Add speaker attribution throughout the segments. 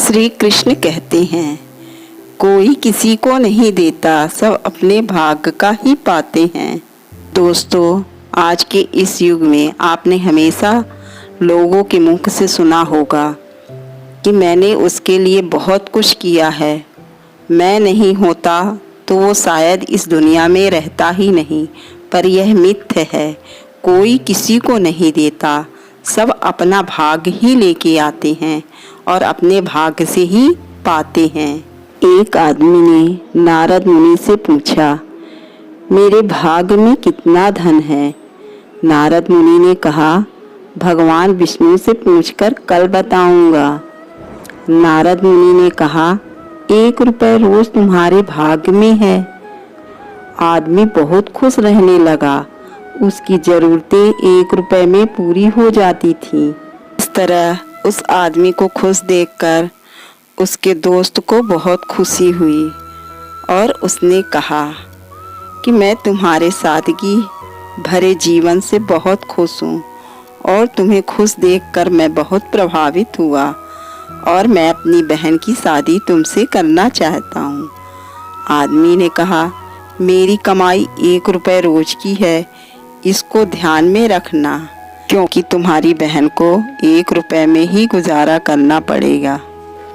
Speaker 1: श्री कृष्ण कहते हैं, कोई किसी को नहीं देता, सब अपने भाग्य का ही पाते हैं। दोस्तों, आज के इस युग में आपने हमेशा लोगों के मुख से सुना होगा कि मैंने उसके लिए बहुत कुछ किया है, मैं नहीं होता तो वो शायद इस दुनिया में रहता ही नहीं। पर यह मिथ्य है, कोई किसी को नहीं देता, सब अपना भाग्य ही लेके आते हैं और अपने भाग्य से ही पाते हैं। एक आदमी ने नारद मुनि से पूछा, मेरे भाग्य में कितना धन है? नारद मुनि ने कहा, भगवान विष्णु से पूछकर कल बताऊंगा। नारद मुनि ने कहा, 1 रुपये रोज तुम्हारे भाग्य में है। आदमी बहुत खुश रहने लगा, उसकी जरूरतें 1 रुपये में पूरी हो जाती थी। इस तरह उस आदमी को खुश देखकर उसके दोस्त को बहुत खुशी हुई और उसने कहा कि मैं तुम्हारे सादगी भरे जीवन से बहुत खुश हूँ और तुम्हें खुश देखकर मैं बहुत प्रभावित हुआ और मैं अपनी बहन की शादी तुमसे करना चाहता हूँ। आदमी ने कहा, मेरी कमाई 1 रुपये रोज की है, इसको ध्यान में रखना, क्योंकि तुम्हारी बहन को 1 रुपये में ही गुजारा करना पड़ेगा।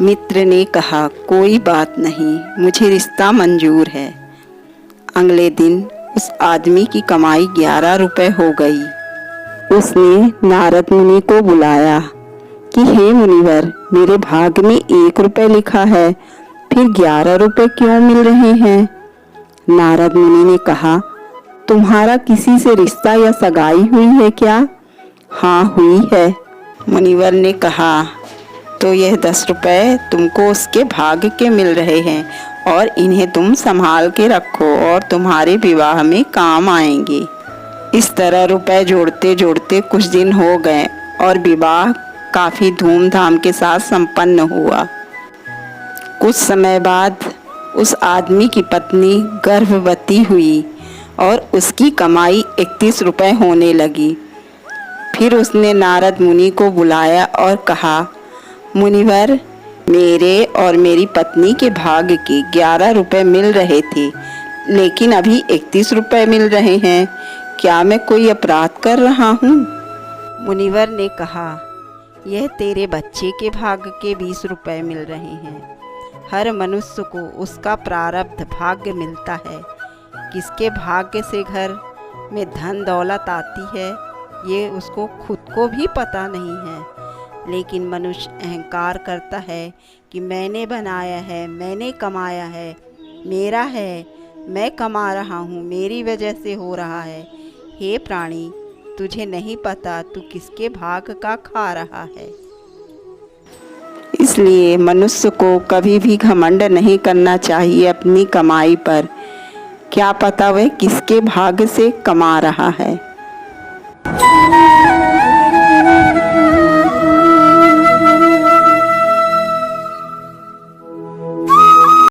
Speaker 1: मित्र ने कहा, कोई बात नहीं, मुझे रिश्ता मंजूर है। अगले दिन उस आदमी की कमाई 11 रुपये हो गई। उसने नारद मुनि को बुलाया कि हे मुनिवर, मेरे भाग्य में 1 रुपये लिखा है, फिर 11 रुपये क्यों मिल रहे हैं? नारद मुनि ने कहा, तुम्हारा किसी से रिश्ता या सगाई हुई है क्या? हाँ, हुई है। मुनिवर ने कहा, तो यह 10 रुपये तुमको उसके भाग्य के मिल रहे हैं और इन्हें तुम संभाल के रखो और तुम्हारे विवाह में काम आएंगे। इस तरह रुपए जोड़ते जोड़ते कुछ दिन हो गए और विवाह काफ़ी धूमधाम के साथ संपन्न हुआ। कुछ समय बाद उस आदमी की पत्नी गर्भवती हुई और उसकी कमाई 31 रुपये होने लगी। फिर उसने नारद मुनि को बुलाया और कहा, मुनिवर, मेरे और मेरी पत्नी के भाग्य के 11 रुपये मिल रहे थे, लेकिन अभी 31 रुपये मिल रहे हैं, क्या मैं कोई अपराध कर रहा हूँ? मुनिवर ने कहा, यह तेरे बच्चे के भाग्य के 20 रुपये मिल रहे हैं। हर मनुष्य को उसका प्रारब्ध भाग्य मिलता है। किसके भाग्य से घर में धन दौलत आती है, ये उसको खुद को भी पता नहीं है। लेकिन मनुष्य अहंकार करता है कि मैंने बनाया है, मैंने कमाया है, मेरा है, मैं कमा रहा हूँ, मेरी वजह से हो रहा है। हे प्राणी, तुझे नहीं पता तू किसके भाग्य का खा रहा है। इसलिए मनुष्य को कभी भी घमंड नहीं करना चाहिए अपनी कमाई पर। क्या पता वह किसके भाग्य से कमा रहा है।